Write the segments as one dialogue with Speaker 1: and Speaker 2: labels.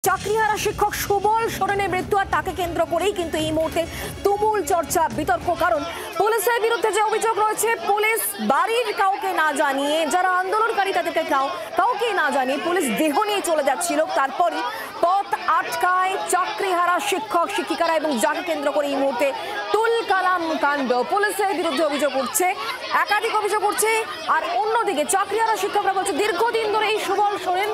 Speaker 1: চাকরিহারা শিক্ষক সুবল সোরেনের মৃত্যু আর তাকে কেন্দ্র করেই কিন্তু এই মুহূর্তে তুমুল চর্চা বিতর্ক। কারণ পুলিশের বিরুদ্ধে যে অভিযোগ রয়েছে, পুলিশ বাড়ির কাউকে না জানিয়ে, যারা আন্দোলনকারী তাদেরকে কাউকে না জানিয়ে পুলিশ দেহ নিয়ে চলে যাচ্ছিল। তারপরই পথ আটকায় চাকরিহারা শিক্ষক শিক্ষিকারা এবং যাকে কেন্দ্র করে এই মুহূর্তে তুল কালাম কাণ্ড। পুলিশের বিরুদ্ধে অভিযোগ উঠছে, একাধিক অভিযোগ উঠছে। আর অন্যদিকে চাকরিহারা শিক্ষকরা বলছে দীর্ঘদিন ধরে এই সুবল সোরেন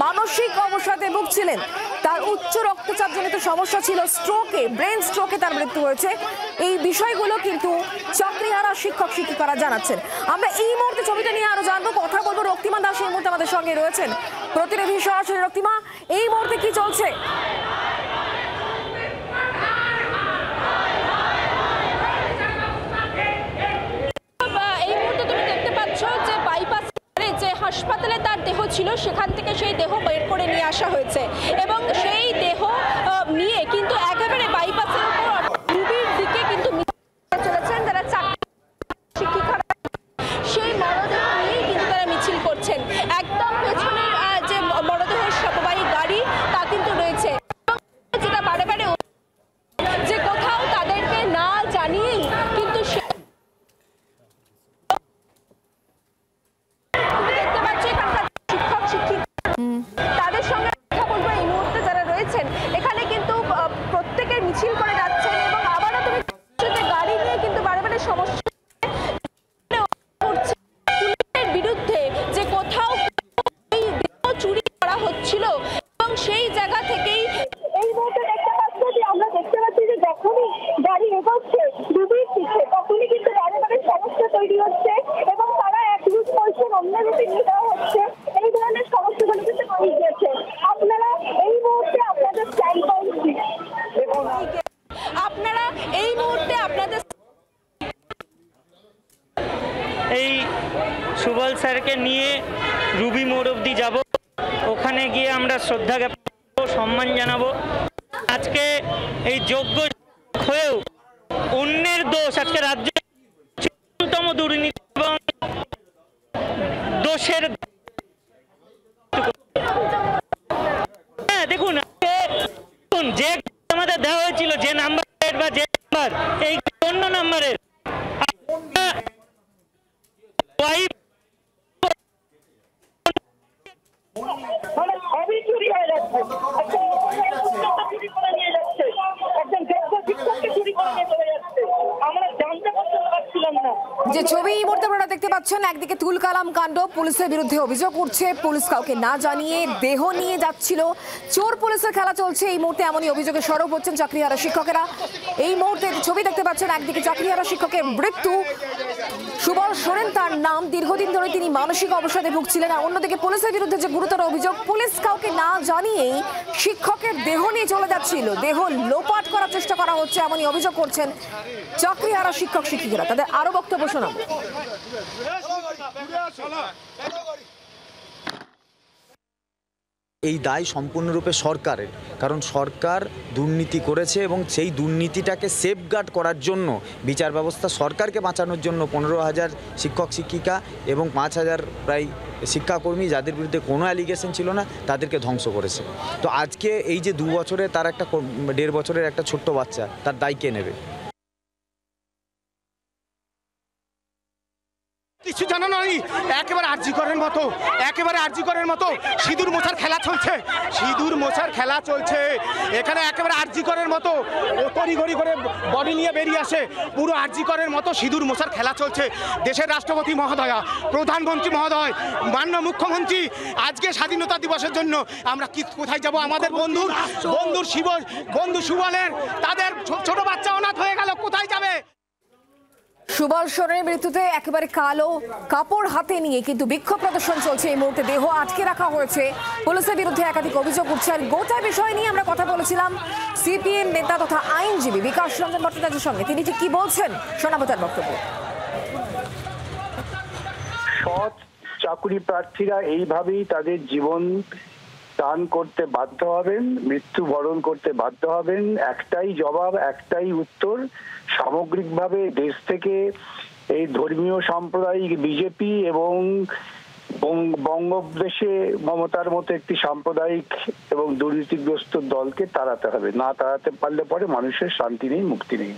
Speaker 1: মানসিক অবসাদে ভুগছিলেন। তার উচ্চ রক্তচাপ জনিত সমস্যা ছিল, ব্রেন স্ট্রোকে তার মৃত্যু হয়েছে। এই বিষয়গুলো কিন্তু চাকরিহারা শিক্ষক শিক্ষিকারা জানাচ্ছেন। আমরা এই মুহূর্তে ছবিটা নিয়ে আরো জানবো, কথা বলবো। রক্তিমা দাস এই মুহূর্তে আমাদের সঙ্গে রয়েছেন, প্রতিনিধি সরাসরি। রক্তিমা, এই মুহূর্তে কি চলছে?
Speaker 2: হাসপাতালে তার দেহ ছিল, সেখান থেকে সেই দেহ বের করে নিয়ে আসা হয়েছে এবং সেই দেহ নিয়ে কিন্তু একেবারে বাইপাসের উপর রুবির দিকে কিন্তু চলেছেন যারা শিক্ষিকারা। সেই মরদেহ নিয়েই কিন্তু তারা মিছিল করছেন। একদম পেছনের যে মরদেহের সবাহী গাড়ি তা কিন্তু রয়েছে, যেটা বারে বারে যে কোথাও তাদেরকে না জানিয়েই কিন্তু তাদের সঙ্গে কথা বলবো। এই মুহূর্তে যারা রয়েছেন এখানে কিন্তু প্রত্যেকের মিছিল করে যাচ্ছেন এবং আবারও তুমি গাড়ি নিয়ে কিন্তু বারে বারে সমস্যা পুলিশের বিরুদ্ধে যে কোথাও চুরি করা হচ্ছিল এবং সেই জায়গা থেকেই এই মুহূর্তে আমরা দেখতে পাচ্ছি যে যখনই গাড়ি এগোচ্ছে ডুবির দিকে, তখনই কিন্তু বারে বারে সমস্যা তৈরি হচ্ছে এবং তারা এক রূপ বলছেন অন্য রূপে নিয়ে দেওয়া হচ্ছে। এই ধরনের সমস্যাগুলো কিন্তু হয়ে গেছে। আপনারা এই মুহূর্তে আপনাদের আপনারা এই মুহূর্তে আপনাদের
Speaker 3: এই সুবল স্যারকে নিয়ে রুবি মোড় অবধি যাব, ওখানে গিয়ে আমরা শ্রদ্ধা জ্ঞাপন করব, সম্মান জানাবো। আজকে এই যোগ্য হয়েও অন্যের দোষ, আজকে রাজ্য চূড়ান্তম দুর্নীতি এবং দোষের দেখুন যে আমাদের দেওয়া হয়েছিল, যে নাম্বার বা যে নাম্বার, এই অন্য নাম্বারের
Speaker 4: সবই চুরি হয়ে যাচ্ছে। চুরি করে নিয়ে যাচ্ছে, একজন যোগ্য শিক্ষককে চুরি করে নিয়ে চলে যাচ্ছে। আমরা জানতে পারছিলাম না।
Speaker 1: যে ছবি এই মুহূর্তে আপনারা দেখতে পাচ্ছেন, একদিকে তুল কালাম কাণ্ড, পুলিশের বিরুদ্ধে অভিযোগ উঠছে, পুলিশ কাউকে না জানিয়ে দেহ নিয়ে যাচ্ছিল, চোর পুলিশের খেলা চলছে। এই মুহূর্তে এমনই অভিযোগে সরব হচ্ছেন চাকরিহারা শিক্ষকেরা। এই মুহূর্তে ছবি দেখতে পাচ্ছেন, একদিকে চাকরিহারা শিক্ষকের মৃত্যু, সুবল সোরেন তার নাম, দীর্ঘদিন ধরে তিনি মানসিক অবসাদে ভুগছিলেন। আর অন্যদিকে পুলিশের বিরুদ্ধে যে গুরুতর অভিযোগ, পুলিশ কাউকে না জানিয়েই শিক্ষকের দেহ নিয়ে চলে যাচ্ছিল, দেহ লোপাট করার চেষ্টা করা হচ্ছে, এমনই অভিযোগ করছেন চাকরিহারা শিক্ষক শিক্ষিকারা। তাদের আরো বক্তব্য শোনাবো।
Speaker 5: এই দায় সম্পূর্ণরূপে সরকারের, কারণ সরকার দুর্নীতি করেছে এবং সেই দুর্নীতিটাকে সেফগার্ড করার জন্য বিচার ব্যবস্থা, সরকারকে বাঁচানোর জন্য 15,000 শিক্ষক শিক্ষিকা এবং 5,000 প্রায় শিক্ষাকর্মী যাদের বিরুদ্ধে কোনো অ্যালিগেশন ছিল না তাদেরকে ধ্বংস করেছে। তো আজকে এই যে 2 বছরে তার একটা 1.5 বছরের একটা ছোট্ট বাচ্চা, তার দায় কে নেবে?
Speaker 6: কিছু জানো না, একেবারে আরজিকরের মতো সিঁদুর মোছার খেলা চলছে। এখানে একেবারে আরজিকরের মতো তড়িঘড়ি করে বডি নিয়ে বেরিয়ে আসে, পুরো আরজিকরের মতো সিঁদুর মোছার খেলা চলছে। দেশের রাষ্ট্রপতি মহোদয়া, প্রধানমন্ত্রী মহোদয়, মাননীয় মুখ্যমন্ত্রী, আজকে স্বাধীনতা দিবসের জন্য আমরা কোথায় যাব? আমাদের বন্ধু সুবলের তাদের ছোট বাচ্চা অনাথ হয়ে গেল, কোথায় যাবে?
Speaker 1: সুবল সোরেনের মৃত্যুতে একেবারে কালো কাপড় হাতে নিয়ে কিন্তু বিক্ষোভ প্রদর্শন চলছে। এই মুহূর্তে দেহ আটকে রাখা হয়েছে, পুলিশের বিরুদ্ধে একাধিক অভিযোগ উঠছে। আর গোটা বিষয় নিয়ে আমরা কথা বলেছিলাম সিপিএম নেতা তথা আইনজীবী বিকাশ রঞ্জন ভট্টাচার্যের সঙ্গে। তিনি ঠিক কি বলছেন শোনাবো তার বক্তব্য।
Speaker 7: সৎ চাকরি প্রার্থীরা এইভাবেই তাদের জীবন দান করতে বাধ্য হবেন, মৃত্যুবরণ করতে বাধ্য হবেন। একটাই জবাব, একটাই উত্তর। সামগ্রিকভাবে দেশ থেকে এই ধর্মীয় সাম্প্রদায়িক বিজেপি এবং বঙ্গদেশে মমতার মতো একটি সাম্প্রদায়িক এবং দুর্নীতিগ্রস্ত দলকে তাড়াতে হবে। না তাড়াতে পারলে পরে মানুষের শান্তি নেই, মুক্তি নেই।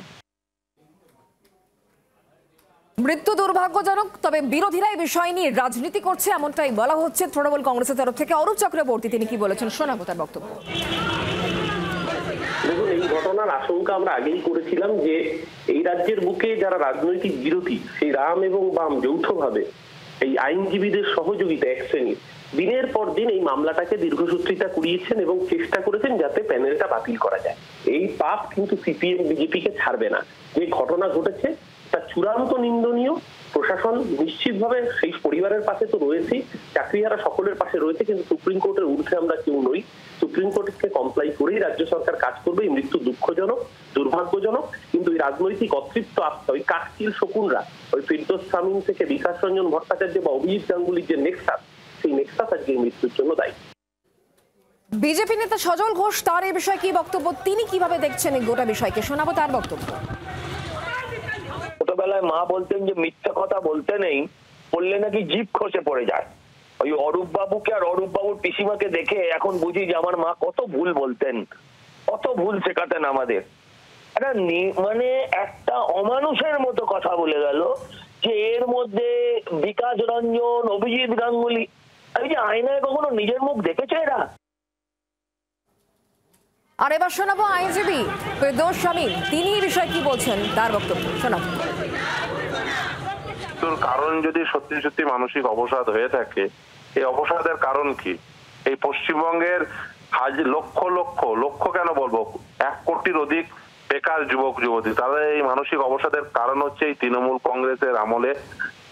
Speaker 1: মৃত্যু দুর্ভাগ্যজনক, তবে বিরোধীরা এই বিষয় নিয়ে রাজনীতি করছে এমনটাই বলা হচ্ছে তৃণমূল কংগ্রেসের তরফ থেকে। অরূপ চক্রবর্তী তিনি কি বলেছেন শোনাবো তার বক্তব্য।
Speaker 8: দেখুন, এই ঘটনার আশঙ্কা আমরা আগেই করেছিলাম যে এই রাজ্যের বুকে যারা রাজনৈতিক বিরোধী, সেই রাম এবং বাম যৌথভাবে এই আইনজীবীদের সহযোগিতা এক শ্রেণীর দিনের পর দিন এই মামলাটাকে দীর্ঘসূত্রিতা করিয়েছেন এবং চেষ্টা করেছেন যাতে প্যানেলটা বাতিল করা যায়। এই পাপ কিন্তু সিপিএম বিজেপিকে ছাড়বে না। যে ঘটনা ঘটেছে তা চূড়ান্ত নিন্দনীয়। প্রশাসন নিশ্চিতভাবে সেই পরিবারের পাশে তো রয়েছেই, চাকরিহারা সকলের পাশে রয়েছে, কিন্তু সুপ্রিম কোর্টের ঊর্ধ্বে আমরা কেউ নই। সুপ্রিম কোর্টকে কমপ্লাই করেই রাজ্য সরকার কাজ করবে। এই মৃত্যু দুঃখজনক, দুর্ভাগ্যজনক, কিন্তু এই রাজনৈতিক অতৃপ্ত আত্মা, ওই কাকচিল শকুনরা, ওই ফিরদৌস শামীম থেকে বিকাশ রঞ্জন ভট্টাচার্য বা অভিজিৎ গাঙ্গুলির যে নেক্সাস, সেই নেক্সাস আজকে এই মৃত্যুর জন্য দায়ী।
Speaker 1: বিজেপি নেতা সজল ঘোষ তার এই বিষয়ে কি বক্তব্য, তিনি কিভাবে দেখছেন এই গোটা বিষয়কে, শোনাবো তার বক্তব্য।
Speaker 9: ছোটবেলায় মা বলতেন যে মিথ্যা কথা বলতে নেই, বললে নাকি জিভ খসে পড়ে যায়। ওই অরূপ বাবুকে আর অরূপ বাবুর পিসিমাকে দেখে এখন বুঝি যে আমার মা কত ভুল বলতেন, কত ভুল শেখাতেন আমাদের। মানে একটা অমানুষের মতো কথা বলে গেল যে এর মধ্যে বিকাশ রঞ্জন, অভিজিৎ গাঙ্গুলি, এই যে আয়নায় কখনো নিজের মুখ দেখেছে এরা?
Speaker 1: আর এবার শোনাবো আইনজীবী ফিরদৌস শামীম, তিনি এই বিষয়ে কি বলছেন তার বক্তব্য শোনাবো।
Speaker 10: কারণ যদি সত্যি সত্যি মানসিক অবসাদ হয়ে থাকে, এই অবসাদের কারণ কি? এই পশ্চিমবঙ্গের লক্ষ লক্ষ লক্ষ কেন বলবো 1 কোটির অধিক বেকার যুবক যুবতী, তাদের এই মানসিক অবসাদের কারণ হচ্ছে এই তৃণমূল কংগ্রেসের আমলে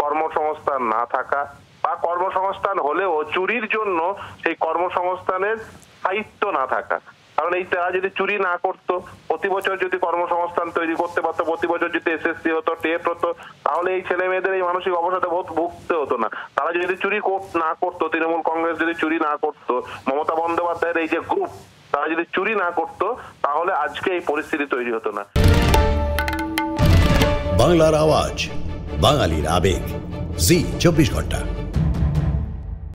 Speaker 10: কর্মসংস্থান না থাকা, বা কর্মসংস্থান হলেও চুরির জন্য সেই কর্মসংস্থানের স্থায়িত্ব না থাকা। কারণ এই তারা যদি চুরি না করতো, প্রতি বছর যদি কর্মসংস্থান তৈরি করতে পারতো, প্রতি বছর যদি এসএসসি হতো, টেট হতো, তাহলে এই ছেলে মেয়েদের এই মানসিক অবসাদে ভুগতে হতো না। তারা যদি চুরি না করতো, তৃণমূল কংগ্রেস যদি চুরি না করতো, মমতা বন্দ্যোপাধ্যায়ের এই যে গ্রুপ, তারা যদি চুরি না করতো, তাহলে আজকে এই পরিস্থিতি তৈরি হতো না।
Speaker 11: বাংলার আওয়াজ, বাঙালির আবেগ, জি 24 ঘন্টা।